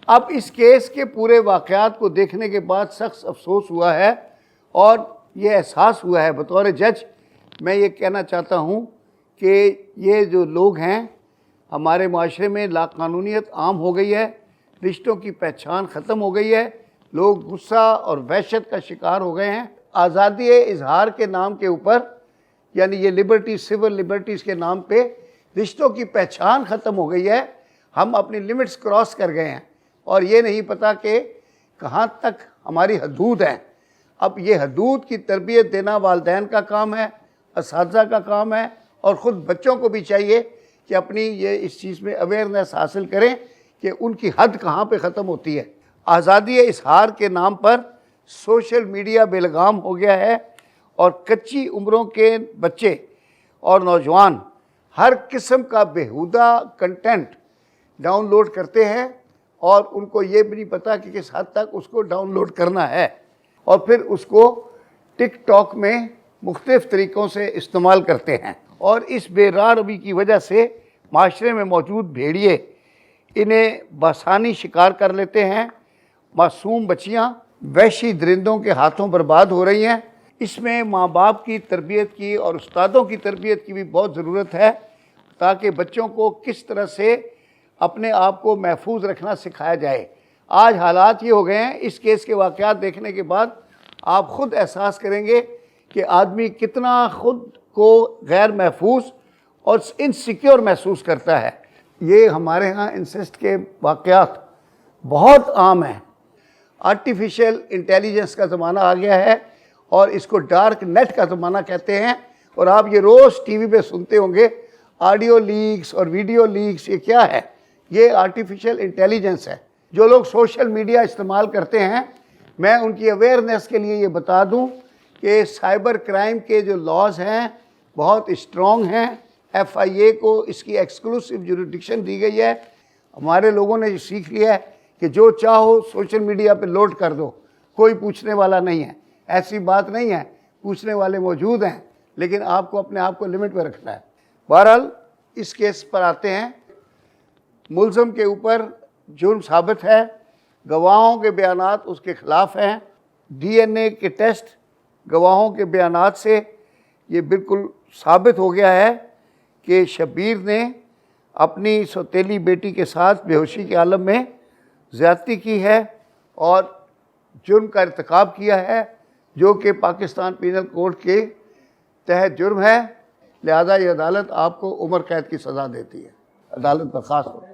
अब इस केस के पूरे वाक़यात को देखने के बाद सख्त अफसोस हुआ है और ये एहसास हुआ है बतौर जज। मैं ये कहना चाहता हूँ कि ये जो लोग हैं, हमारे माशरे में लाक़ानूनियत आम हो गई है, रिश्तों की पहचान ख़त्म हो गई है, लोग गुस्सा और वहशत का शिकार हो गए हैं। आज़ादी इजहार के नाम के ऊपर, यानी ये लिबर्टी, सिविल लिबर्टीज़ के नाम पे रिश्तों की पहचान ख़त्म हो गई है। हम अपनी लिमिट्स क्रॉस कर गए हैं और ये नहीं पता कि कहाँ तक हमारी हदूद है। अब ये हदूद की तरबियत देना वालिदैन का काम है, असातिज़ा का काम है, और ख़ुद बच्चों को भी चाहिए कि अपनी ये इस चीज़ में अवेयरनेस हासिल करें कि उनकी हद कहाँ पे ख़त्म होती है। आज़ादी इजहार के नाम पर सोशल मीडिया बेलगाम हो गया है और कच्ची उम्रों के बच्चे और नौजवान हर किस्म का बेहुदा कंटेंट डाउनलोड करते हैं और उनको ये भी नहीं पता कि किस हद तक उसको डाउनलोड करना है, और फिर उसको टिकटॉक में मुख्तलिफ़ तरीक़ों से इस्तेमाल करते हैं। और इस बेरारवी की वजह से माशरे में मौजूद भेड़िए इन्हें बासानी शिकार कर लेते हैं। मासूम बच्चियाँ वहशी दरिंदों के हाथों बर्बाद हो रही हैं। इसमें माँ बाप की तरबियत की और उस्तादों की तरबियत की भी बहुत ज़रूरत है, ताकि बच्चों को किस तरह से अपने आप को महफूज रखना सिखाया जाए। आज हालात ये हो गए हैं, इस केस के वाक़यात देखने के बाद आप ख़ुद एहसास करेंगे कि आदमी कितना ख़ुद को गैर महफूज और इनसिक्योर महसूस करता है। ये हमारे यहाँ इंसेस्ट के वाक़यात बहुत आम हैं। आर्टिफिशियल इंटेलिजेंस का ज़माना आ गया है और इसको डार्क नेट का ज़माना कहते हैं। और आप ये रोज़ टीवी पे सुनते होंगे ऑडियो लीक्स और वीडियो लीक्स। ये क्या है? ये आर्टिफिशियल इंटेलिजेंस है। जो लोग सोशल मीडिया इस्तेमाल करते हैं, मैं उनकी अवेयरनेस के लिए ये बता दूं कि साइबर क्राइम के जो लॉज हैं बहुत स्ट्रॉन्ग हैं। FIA को इसकी एक्सक्लूसिव जुरिडिक्शन दी गई है। हमारे लोगों ने सीख लिया है कि जो चाहो सोशल मीडिया पे लोड कर दो, कोई पूछने वाला नहीं है। ऐसी बात नहीं है, पूछने वाले मौजूद हैं, लेकिन आपको अपने आप को लिमिट में रखना है। बहरहाल इस केस पर आते हैं। मुल्ज़म के ऊपर जुर्म साबित है, गवाहों के बयानात उसके ख़िलाफ़ हैं। DNA के टेस्ट गवाहों के बयानात से ये बिल्कुल साबित हो गया है कि शब्बीर ने अपनी सौतेली बेटी के साथ बेहोशी के आलम में ज़्यादती की है और जुर्म का इर्तिकाब किया है, जो कि पाकिस्तान पीनल कोड के तहत जुर्म है। लिहाजा ये अदालत आपको उम्र कैद की सज़ा देती है। अदालत बर्खास्त हो।